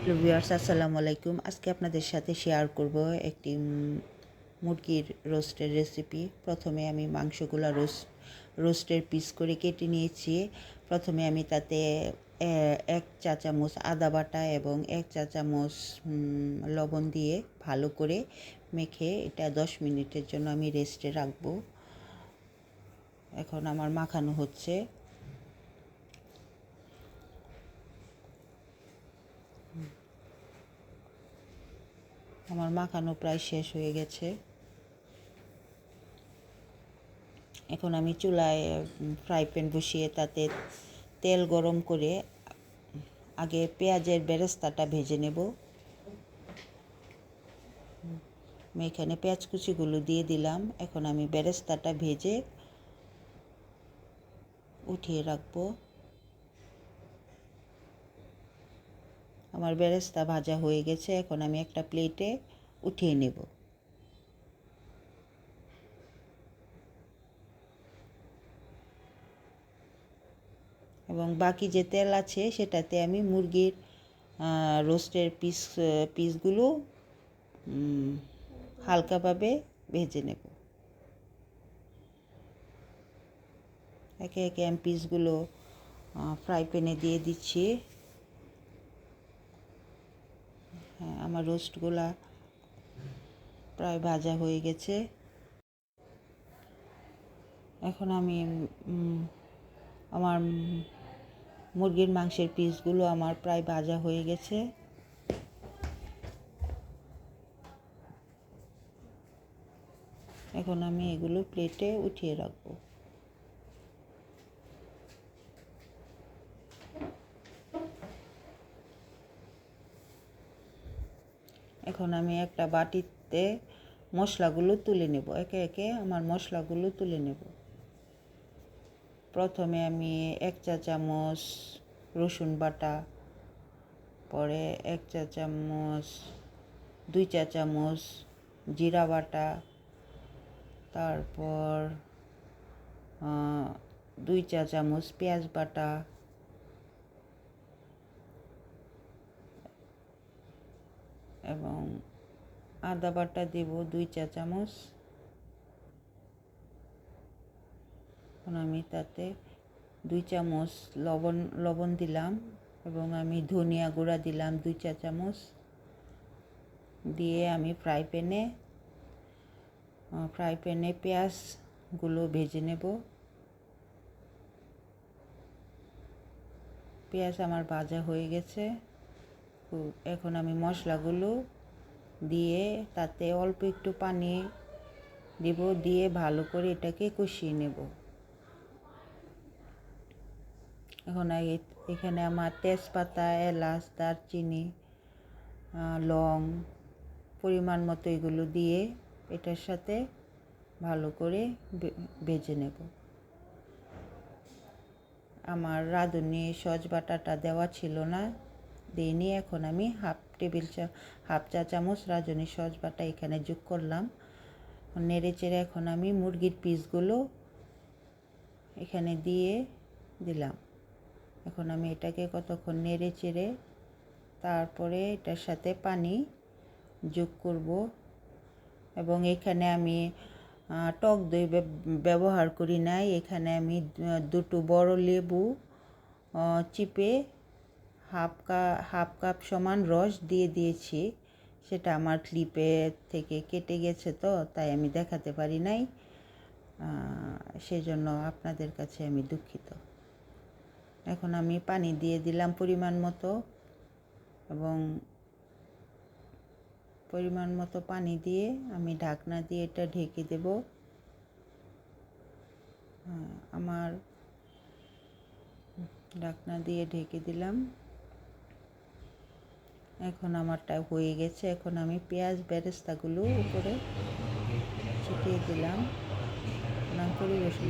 Hello viewers, আসসালামু আলাইকুম। আজকে আপনাদের সাথে শেয়ার করব একটি মুরগির রোস্টের রেসিপি। প্রথমে আমি মাংসগুলো রোস্টের পিস করে কেটে নিয়েছি। প্রথমে আমি তাতে 1 চা চামচ আদা বাটা এবং 1 চা চামচ লবণ দিয়ে ভালো করে মেখে এটা 10 মিনিটের জন্য আমি রেস্টে রাখবো। এখন আমার মাখানো হচ্ছে। আমার মাখানো প্রায় শেষ হয়ে গেছে। এখন আমি চুলায় ফ্রাই প্যান বসিয়ে তাতে তেল গরম করে আগে পেঁয়াজের বেরেস্তাটা ভেজে নেব। আমি এখানে পেঁয়াজ কুচিগুলো দিয়ে দিলাম। এখন আমি বেরেস্তাটা ভেজে উঠিয়ে রাখবো। আমার বেরেস্তা ভাজা হয়ে গেছে। এখন আমি একটা প্লেটে উঠিয়ে নেব। এবং বাকি যে তেল আছে সেটাতে আমি মুরগির রোস্টের পিসগুলো হালকাভাবে ভেজে নেব। একে একে আমি পিসগুলো ফ্রাই প্যানে দিয়ে দিচ্ছি। হ্যাঁ, আমার রোস্টগুলা প্রায় ভাজা হয়ে গেছে। এখন আমি আমার মুরগির মাংসের পিসগুলো আমার প্রায় ভাজা হয়ে গেছে। এখন আমি এগুলো প্লেটে উঠিয়ে রাখবো। এখন আমি একটা বাটিতে মশলাগুলো তুলে নেব। একে একে আমার মশলাগুলো তুলে নেব। প্রথমে আমি 1 চা চামচ রসুন বাটা, পরে 1 চা চামচ 2 চা চামচ জিরা বাটা, তারপর 2 চা চামচ পেঁয়াজ বাটা, এবং আদা বাটা দেব 2 চা চামচ। এখন আমি তাতে 2 চামচ লবণ দিলাম এবং আমি ধনিয়া গুঁড়া দিলাম 2 চা চামচ দিয়ে আমি ফ্রাই প্যানে পেঁয়াজগুলো ভেজে নেব। পেঁয়াজ আমার ভাজা হয়ে গেছে। এখন আমি মশলাগুলো দিয়ে তাতে অল্প একটু পানি দেব, দিয়ে ভালো করে এটাকে কষিয়ে নেব। এখন এখানে আমার তেজপাতা, এলাচ, দারচিনি, লং পরিমাণ মতো এগুলো দিয়ে এটার সাথে ভালো করে ভেজে নেব। আমার রাঁধুনি সস বাটাটা দেওয়া ছিল না, দিইনি। এখন আমি হাফ চা চামচ রাঁধুনি সস বাটা এখানে যোগ করলাম। নেড়ে চেড়ে এখন আমি মুরগির পিসগুলো এখানে দিয়ে দিলাম। এখন আমি এটাকে কতক্ষণ নেড়ে চেড়ে তারপরে এটার সাথে পানি যোগ করব। এবং এখানে আমি টক দই ব্যবহার করি নাই। এখানে আমি 2টো বড় লেবু চিপে হাফ কাপ সমান রস দিয়ে দিয়েছি। সেটা আমার ক্লিপে থেকে কেটে গেছে, তো তাই আমি দেখাতে পারি নাই। সেজন্য আপনাদের কাছে আমি দুঃখিত। এখন আমি পানি দিয়ে দিলাম পরিমাণ মতো, এবং পরিমাণ মতো পানি দিয়ে আমি ঢাকনা দিয়ে এটা ঢেকে দেব। আমার ঢাকনা দিয়ে ঢেকে দিলাম। এখন আমারটা হয়ে গেছে। এখন আমি পেঁয়াজ বেরেস্তাগুলো উপরে ছিটিয়ে দিলাম। পরিবেশন